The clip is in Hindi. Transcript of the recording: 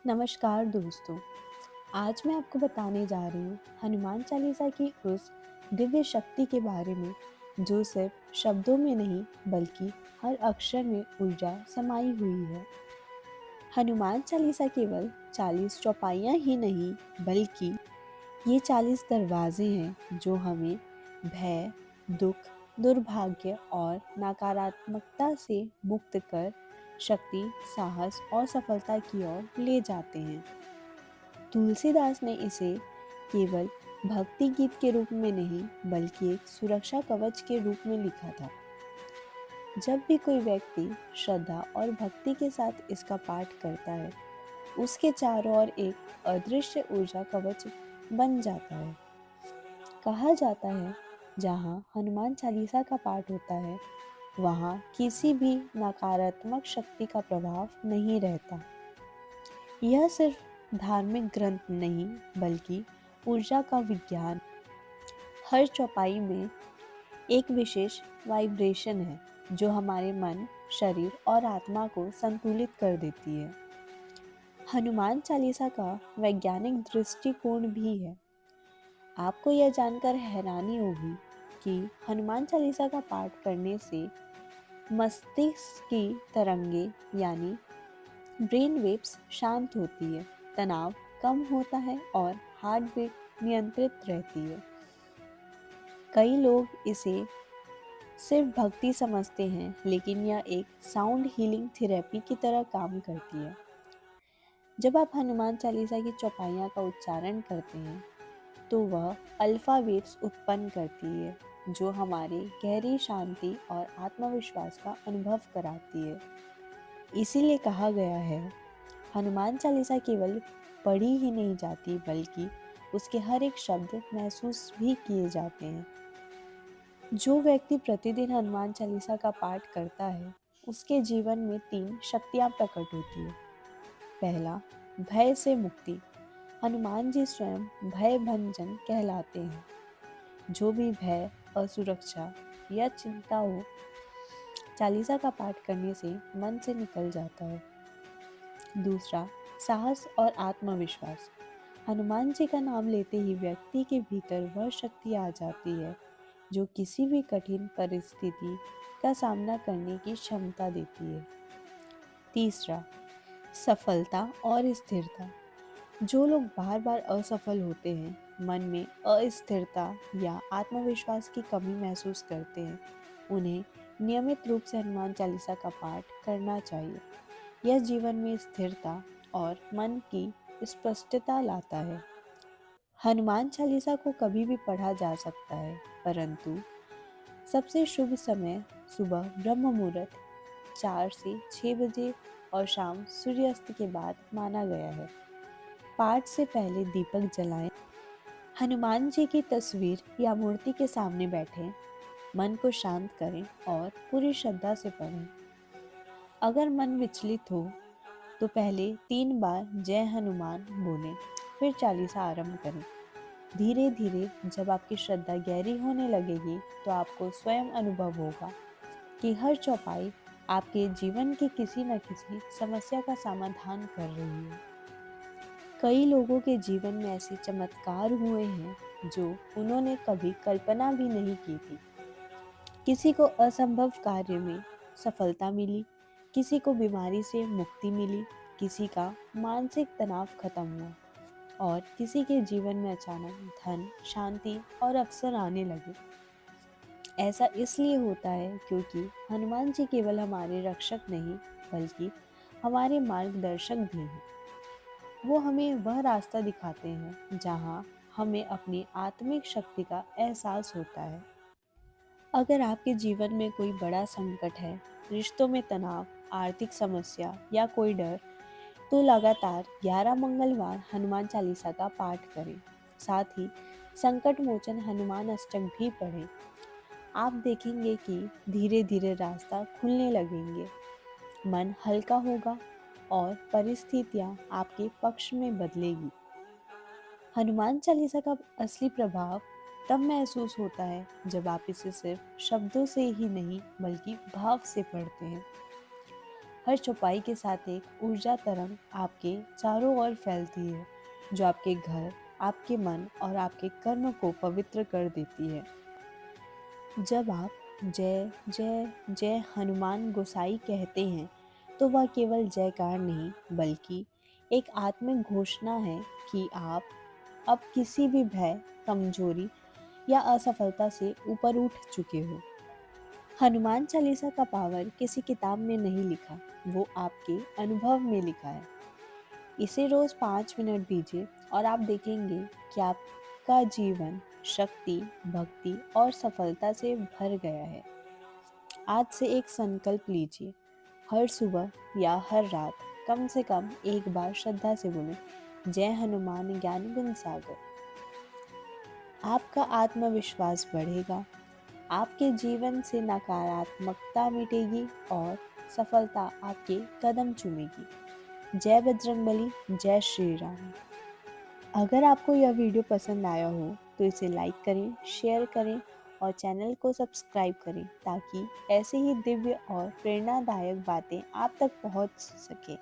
नमस्कार दोस्तों। आज मैं आपको बताने जा रही हूँ हनुमान चालीसा की उस दिव्य शक्ति के बारे में जो सिर्फ शब्दों में नहीं बल्कि हर अक्षर में ऊर्जा समाई हुई है। हनुमान चालीसा केवल 40 चौपाइयाँ ही नहीं बल्कि ये 40 दरवाजे हैं जो हमें भय, दुख, दुर्भाग्य और नकारात्मकता से मुक्त कर शक्ति, साहस और सफलता की ओर ले जाते हैं। तुलसीदास ने इसे केवल भक्ति गीत के रूप में नहीं बल्कि एक सुरक्षा कवच के रूप में लिखा था। जब भी कोई व्यक्ति श्रद्धा और भक्ति के साथ इसका पाठ करता है, उसके चारों ओर एक अदृश्य ऊर्जा कवच बन जाता है। कहा जाता है, जहाँ हनुमान चालीसा का पाठ होता है, वहाँ किसी भी नकारात्मक शक्ति का प्रभाव नहीं रहता। यह सिर्फ धार्मिक ग्रंथ नहीं बल्कि ऊर्जा का विज्ञान। हर चौपाई में एक विशेष वाइब्रेशन है जो हमारे मन, शरीर और आत्मा को संतुलित कर देती है। हनुमान चालीसा का वैज्ञानिक दृष्टिकोण भी है। आपको यह जानकर हैरानी होगी कि हनुमान चालीसा का पाठ करने से मस्तिष्क की तरंगे यानी ब्रेन वेव्स शांत होती है, तनाव कम होता है और हार्ट बीट नियंत्रित रहती है। कई लोग इसे सिर्फ भक्ति समझते हैं, लेकिन यह एक साउंड हीलिंग थेरेपी की तरह काम करती है। जब आप हनुमान चालीसा की चौपाइयाँ का उच्चारण करते हैं, तो वह अल्फा वेव्स उत्पन्न करती है, जो हमारे गहरी शांति और आत्मविश्वास का अनुभव कराती है। इसीलिए कहा गया है, हनुमान चालीसा केवल पढ़ी ही नहीं जाती बल्कि उसके हर एक शब्द महसूस भी किए जाते हैं। जो व्यक्ति प्रतिदिन हनुमान चालीसा का पाठ करता है, उसके जीवन में 3 शक्तियाँ प्रकट होती है। पहला, भय से मुक्ति। हनुमान जी स्वयं भय भंजन कहलाते हैं। जो भी भय, असुरक्षा या चिंता हो, चालीसा का पाठ करने से मन से निकल जाता है। दूसरा, साहस और आत्मविश्वास। हनुमान जी का नाम लेते ही व्यक्ति के भीतर वह शक्ति आ जाती है जो किसी भी कठिन परिस्थिति का सामना करने की क्षमता देती है। तीसरा, सफलता और स्थिरता। जो लोग बार बार असफल होते हैं, मन में अस्थिरता या आत्मविश्वास की कमी महसूस करते हैं, उन्हें नियमित रूप से हनुमान चालीसा का पाठ करना चाहिए। यह जीवन में स्थिरता और मन की स्पष्टता लाता है। हनुमान चालीसा को कभी भी पढ़ा जा सकता है, परंतु सबसे शुभ समय सुबह ब्रह्म मुहूर्त 4 से 6 बजे और शाम सूर्यास्त के बाद माना गया है। पाठ से पहले दीपक जलाएं, हनुमान जी की तस्वीर या मूर्ति के सामने बैठें, मन को शांत करें और पूरी श्रद्धा से पढ़ें। अगर मन विचलित हो तो पहले 3 बार जय हनुमान बोलें, फिर चालीसा आरंभ करें। धीरे धीरे जब आपकी श्रद्धा गहरी होने लगेगी, तो आपको स्वयं अनुभव होगा कि हर चौपाई आपके जीवन की किसी न किसी समस्या का समाधान कर रही है। कई लोगों के जीवन में ऐसे चमत्कार हुए हैं जो उन्होंने कभी कल्पना भी नहीं की थी। किसी को असंभव कार्य में सफलता मिली, किसी को बीमारी से मुक्ति मिली, किसी का मानसिक तनाव खत्म हुआ और किसी के जीवन में अचानक धन, शांति और अवसर आने लगे। ऐसा इसलिए होता है क्योंकि हनुमान जी केवल हमारे रक्षक नहीं बल्कि हमारे मार्गदर्शक भी हैं। वो हमें वह रास्ता दिखाते हैं जहाँ हमें अपनी आत्मिक शक्ति का एहसास होता है। अगर आपके जीवन में कोई बड़ा संकट है, रिश्तों में तनाव, आर्थिक समस्या या कोई डर, तो लगातार 11 मंगलवार हनुमान चालीसा का पाठ करें। साथ ही संकट मोचन हनुमान अष्टक भी पढ़ें। आप देखेंगे कि धीरे धीरे रास्ता खुलने लगेंगे, मन हल्का होगा और परिस्थितियाँ आपके पक्ष में बदलेगी। हनुमान चालीसा का असली प्रभाव तब महसूस होता है जब आप इसे सिर्फ शब्दों से ही नहीं बल्कि भाव से पढ़ते हैं। हर चौपाई के साथ एक ऊर्जा तरंग आपके चारों ओर फैलती है, जो आपके घर, आपके मन और आपके कर्म को पवित्र कर देती है। जब आप जय जय जय हनुमान गोसाई कहते हैं, तो वह केवल जयकार नहीं बल्कि एक आत्मिक घोषणा है कि आप अब किसी भी भय, कमजोरी या असफलता से ऊपर उठ चुके हो। हनुमान चालीसा का पावर किसी किताब में नहीं लिखा, वो आपके अनुभव में लिखा है। इसे रोज 5 मिनट दीजिए और आप देखेंगे कि आपका जीवन शक्ति, भक्ति और सफलता से भर गया है। आज से एक संकल्प लीजिए, हर सुबह या हर रात कम से कम एक बार श्रद्धा से बोलें, जय हनुमान ज्ञान गुण सागर। आपका आत्मविश्वास बढ़ेगा, आपके जीवन से नकारात्मकता मिटेगी और सफलता आपके कदम चूमेगी। जय बजरंगबली, जय श्री राम। अगर आपको यह वीडियो पसंद आया हो तो इसे लाइक करें, शेयर करें और चैनल को सब्सक्राइब करें ताकि ऐसे ही दिव्य और प्रेरणादायक बातें आप तक पहुंच सके।